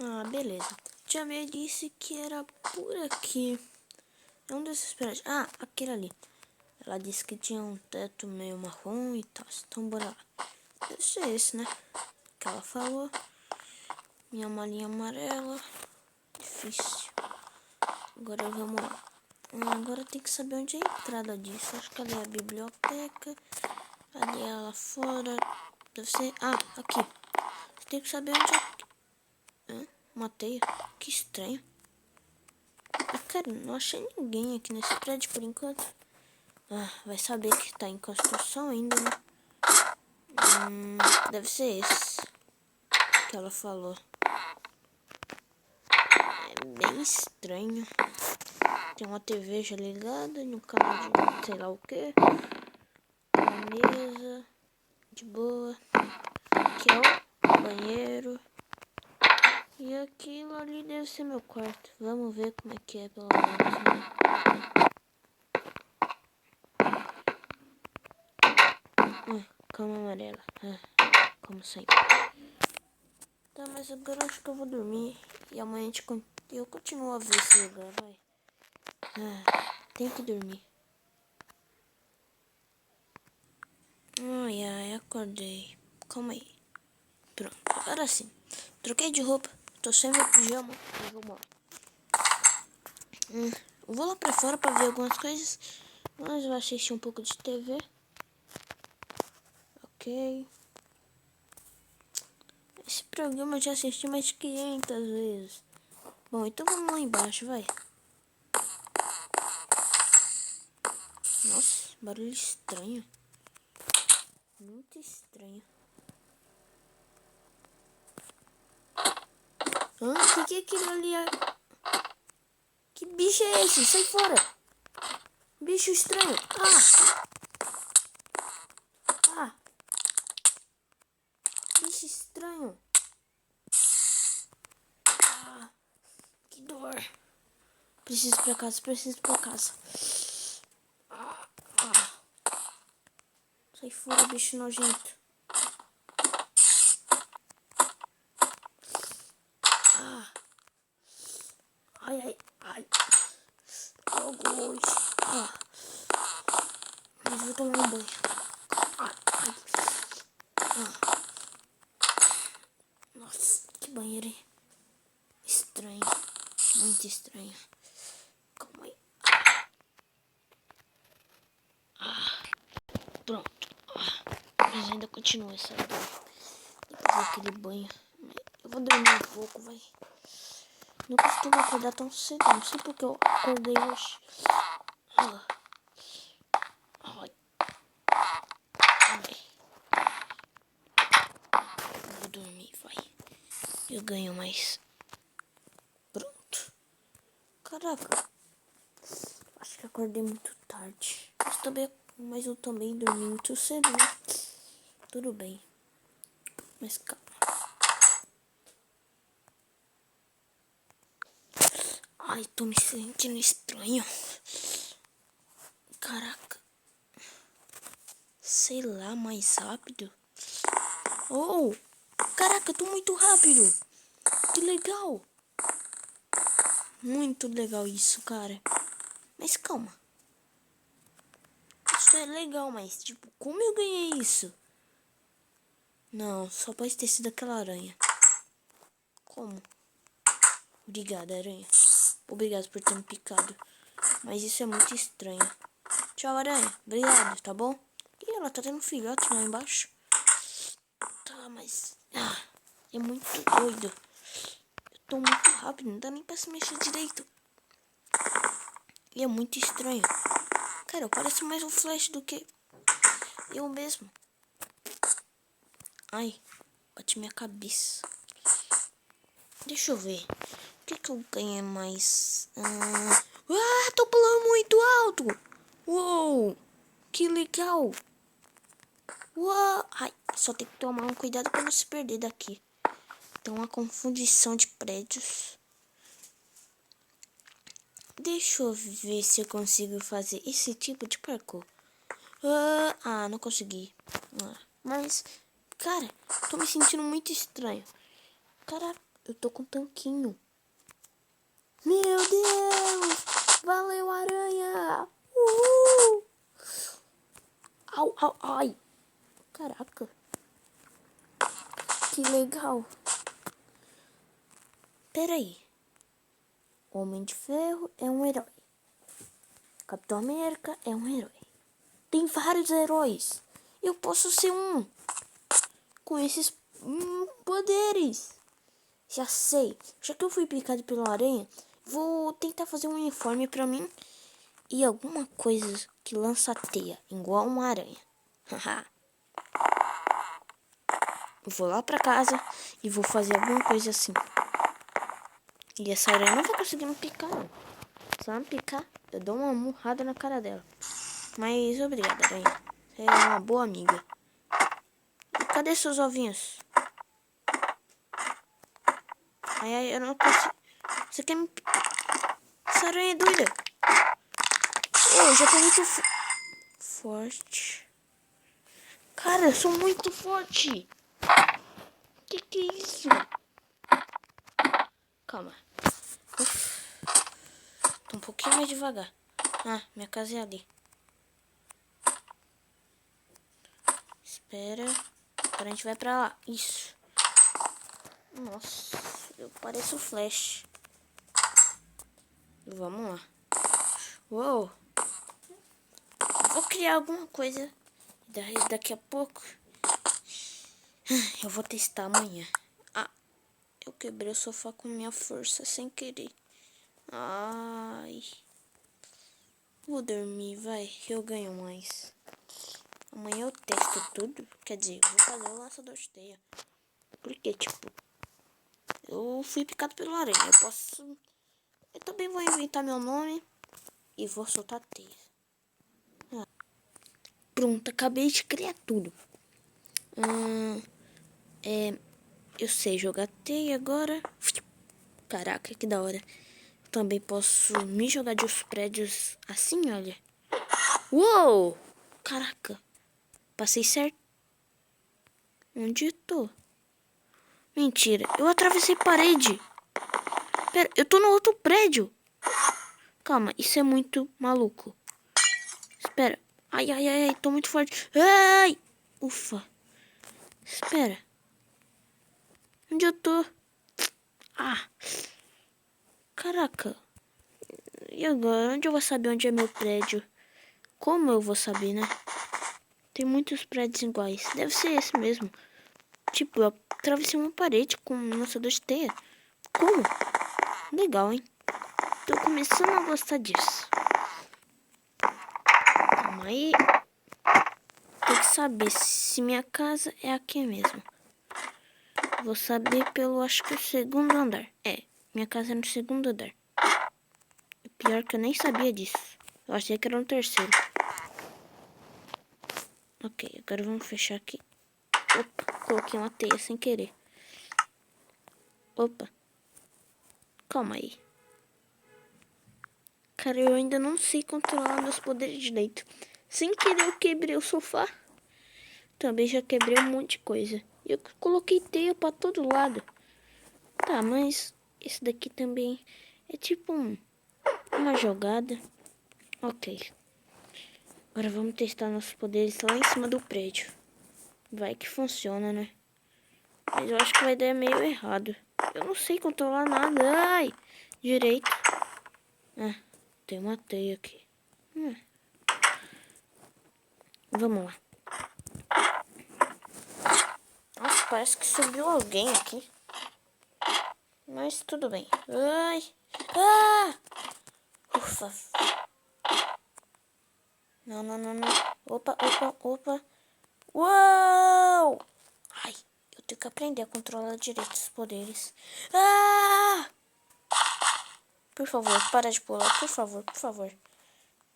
Ah, beleza. Tia May disse que era por aqui. É um desses prédios. Ah, aquele ali. Ela disse que tinha um teto meio marrom e tal. Então bora lá. Deve ser esse, né? Que ela falou. Minha malinha amarela. Difícil. Agora vamos lá. Agora tem que saber onde é a entrada disso. Acho que ali é a biblioteca. Ali é lá fora. Deve ser... Ah, aqui. Você tem que saber onde é... Uma teia? Que estranho. Mas, cara, não achei ninguém aqui nesse prédio por enquanto. Ah, vai saber que tá em construção ainda, né? Deve ser esse que ela falou. É bem estranho. Tem uma TV já ligada no canal de sei lá o que. Uma mesa de boa. Aqui é o banheiro. E aquilo ali deve ser meu quarto. Vamos ver como é que é, pelo menos, né? Cama amarela. Como sempre. Tá, mas agora eu acho que eu vou dormir. E amanhã eu continuo a ver esse lugar, vai. Tenho que dormir. Ai, acordei. Calma aí. Pronto, agora sim. Troquei de roupa. Tô sem meu pijama. E vamos lá. Eu vou lá pra fora pra ver algumas coisas. Mas eu assisti um pouco de TV. Ok. Esse programa eu já assisti mais de 500 vezes. Bom, então vamos lá embaixo, vai. Nossa, barulho estranho. Muito estranho. O que é aquilo ali? Que bicho é esse? Sai fora! Bicho estranho! Ah! Bicho estranho! Que dor! Preciso ir pra casa, preciso ir pra casa. Sai fora, bicho nojento. Ai. Logo hoje. Mas vou tomar um banho. Nossa, que banheiro estranho. Muito estranho. Calma aí. Pronto. Mas ainda continua essa dor. Depois daquele banho. Eu vou dormir um pouco, vai. Não costumo acordar tão cedo. Não sei porque eu acordei hoje. Vou dormir, vai. Eu ganho mais. Pronto. Caraca. Acho que acordei muito tarde. Mas eu também dormi muito cedo, né? Tudo bem. Mas calma. Ai, tô me sentindo estranho. Caraca. Sei lá, mais rápido. Oh! Caraca, eu tô muito rápido. Que legal. Muito legal isso, cara. Mas calma. Isso é legal, mas tipo, como eu ganhei isso? Não, só pode ter sido aquela aranha. Como? Obrigada, aranha. Obrigado por ter me picado. Mas isso é muito estranho. Tchau, aranha. Obrigado, tá bom? Ih, ela tá tendo filhote lá embaixo. Tá, mas... é muito doido. Eu tô muito rápido, não dá nem pra se mexer direito. E é muito estranho. Cara, eu pareço mais um Flash do que eu mesmo. Ai, bati minha cabeça. Deixa eu ver. O que eu ganhei mais? Tô pulando muito alto. Uou, que legal. Uou. Ai, só tem que tomar um cuidado para não se perder daqui. Tem uma confundição de prédios. Deixa eu ver se eu consigo fazer esse tipo de parkour. Não consegui. Mas, cara, tô me sentindo muito estranho. Cara, Eu tô com um tanquinho. Meu Deus! Valeu, aranha! Uhul! Au, au, ai! Caraca! Que legal! Peraí. Homem de Ferro é um herói. Capitão América é um herói. Tem vários heróis. Eu posso ser um com esses poderes. Já sei. Já que eu fui picado pela aranha, vou tentar fazer um uniforme pra mim e alguma coisa que lança teia, igual uma aranha. Haha. Vou lá pra casa e vou fazer alguma coisa assim. E essa aranha não vai conseguir me picar, não. Se ela me picar, eu dou uma murrada na cara dela. Mas obrigada, aranha. Você é uma boa amiga. E cadê seus ovinhos? Ai, ai, eu não consigo. Você quer me... Essa aranha é doida. Oh, já tô muito forte. Cara, eu sou muito forte. Que é isso? Calma. Uf. Tô um pouquinho mais devagar. Ah, minha casa é ali. Espera. Agora a gente vai pra lá. Isso. Nossa, eu pareço Flash. Vamos lá. Uou. Vou criar alguma coisa. Daqui a pouco eu vou testar amanhã. Ah, eu quebrei o sofá com minha força sem querer. Ai. Vou dormir, vai. Eu ganho mais. Amanhã eu testo tudo. Quer dizer, vou fazer o lançador de teia. Porque, tipo, eu fui picado pelo aranha. Eu posso... Eu também vou inventar meu nome e vou soltar teia. Ah. Pronto, acabei de criar tudo. Eu sei jogar teia agora. Caraca, que da hora. Eu também posso me jogar de os prédios assim, olha. Uou! Caraca. Passei certo. Onde eu tô? Mentira, eu atravessei parede. Pera, eu tô no outro prédio. Calma, isso é muito maluco. Espera. Ai, ai, ai, tô muito forte. Ai! Ufa. Espera. Onde eu tô? Ah. Caraca. E agora? Onde eu vou saber onde é meu prédio? Como eu vou saber, né? Tem muitos prédios iguais. Deve ser esse mesmo. Tipo, eu atravessei uma parede com um lançador de teia. Como? Legal, hein? Tô começando a gostar disso. Calma aí. Tem que saber se minha casa é aqui mesmo. Vou saber pelo, acho que o segundo andar. É, minha casa é no segundo andar. Pior que eu nem sabia disso. Eu achei que era no terceiro. Ok, agora vamos fechar aqui. Opa, coloquei uma teia sem querer. Opa. Calma aí. Cara, eu ainda não sei controlar meus poderes direito. Sem querer eu quebrei o sofá. Também já quebrei um monte de coisa. Eu coloquei teia pra todo lado. Tá, mas esse daqui também é tipo uma jogada. Ok. Agora vamos testar nossos poderes lá em cima do prédio. Vai que funciona, né? Mas eu acho que vai dar meio errado. Eu não sei controlar nada. Ai! Direito. Ah, tem uma teia aqui. Vamos lá. Nossa, parece que subiu alguém aqui. Mas tudo bem. Ai! Ah! Ufa. Não, não, não, não. Opa, opa, opa. Uou! Ai, eu tenho que aprender a controlar direito os poderes. Ah! Por favor, para de pular. Por favor, por favor.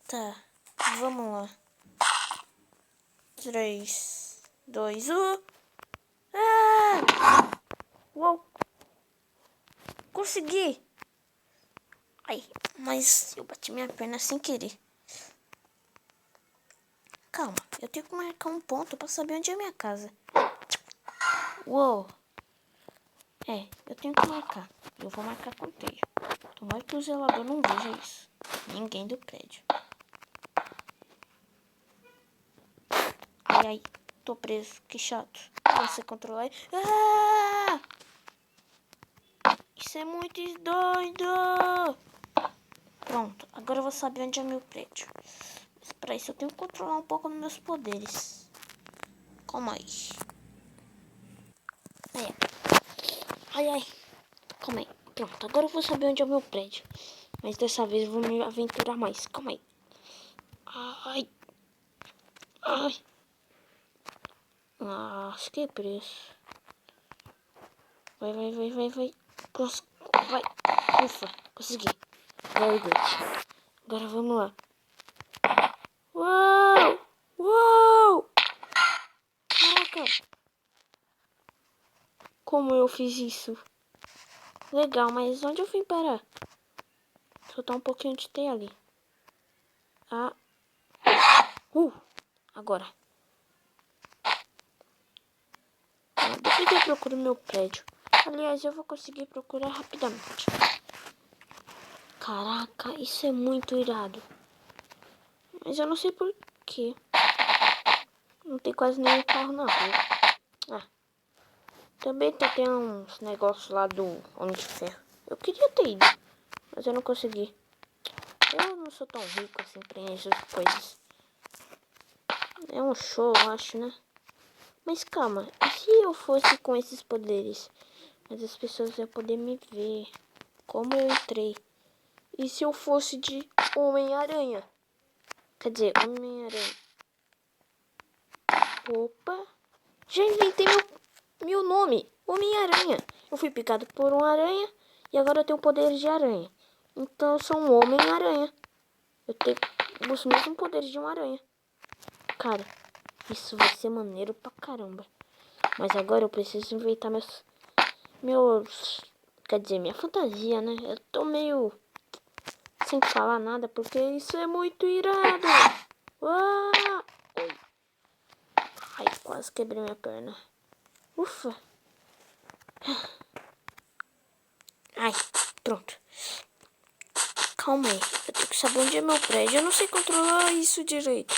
Tá, vamos lá. 3, 2, 1. Ah! Uou! Consegui! Ai, mas eu bati minha perna sem querer. Calma, eu tenho que marcar um ponto pra saber onde é a minha casa. Uou! É, eu tenho que marcar. Eu vou marcar com teia. Tomara que o zelador não veja isso. Ninguém do prédio. Ai, ai. Tô preso. Que chato. Não sei controlar. Ah! Isso é muito doido. Pronto. Agora eu vou saber onde é meu prédio. Mas pra isso eu tenho que controlar um pouco dos meus poderes. Calma aí. Ai, ai. Calma aí. Pronto. Agora eu vou saber onde é o meu prédio. Mas dessa vez eu vou me aventurar mais. Calma aí. Ai. Ai. Nossa, que preço. Vai. Vai. Ufa, consegui. Very good. Agora vamos lá. Uau! Uau! Caraca! Como eu fiz isso? Legal, mas onde eu vim parar? Soltar um pouquinho de teia ali. Ah. Agora. Depois eu procuro meu prédio. Aliás, eu vou conseguir procurar rapidamente. Caraca, isso é muito irado. Mas eu não sei por quê. Não tem quase nenhum carro na rua. Ah. Também tem uns negócios lá do Homem de Ferro. Eu queria ter ido, mas eu não consegui. Eu não sou tão rico assim pra essas coisas. É um show, eu acho, né? Mas calma, e se eu fosse com esses poderes? Mas as pessoas iam poder me ver. Como eu entrei? E se eu fosse de Homem-Aranha? Quer dizer, Homem-Aranha. Opa! Já inventei meu nome. Homem-Aranha. Eu fui picado por uma aranha e agora eu tenho poderes de aranha. Então eu sou um Homem-Aranha. Eu tenho os mesmos poderes de uma aranha. Cara, isso vai ser maneiro pra caramba. Mas agora eu preciso inventar quer dizer, minha fantasia, né? Eu tô meio sem falar nada porque isso é muito irado. Uau! Oi. Ai, quase quebrei minha perna. Ufa. Ai, pronto. Calma aí. Eu tenho que saber onde é meu prédio. Eu não sei controlar isso direito.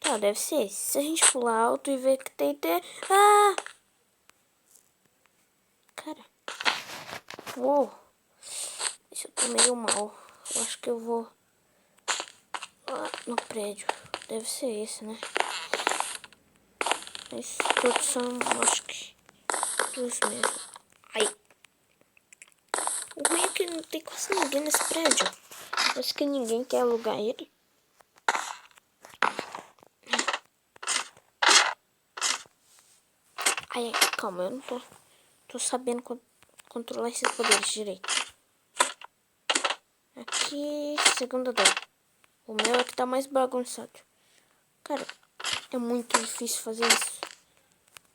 Tá, deve ser esse. Se a gente pular alto e ver que tem... Ah! Cara. Uou. Esse eu tô meio mal. Eu acho que eu vou... lá no prédio. Deve ser esse, né? Esses todos são, acho que... dos mesmos. Ai. O ruim é que não tem quase ninguém nesse prédio. Acho que ninguém quer alugar ele. Ai, calma, eu não tô sabendo controlar esses poderes direito. Aqui, segundo andar. O meu é que tá mais bagunçado. Cara, é muito difícil fazer isso.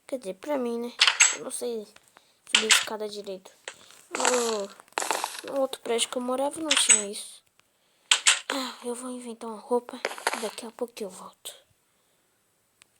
Quer dizer, pra mim, né? Eu não sei subir escada direito. No outro prédio que eu morava não tinha isso. Ah, eu vou inventar uma roupa e daqui a pouco eu volto.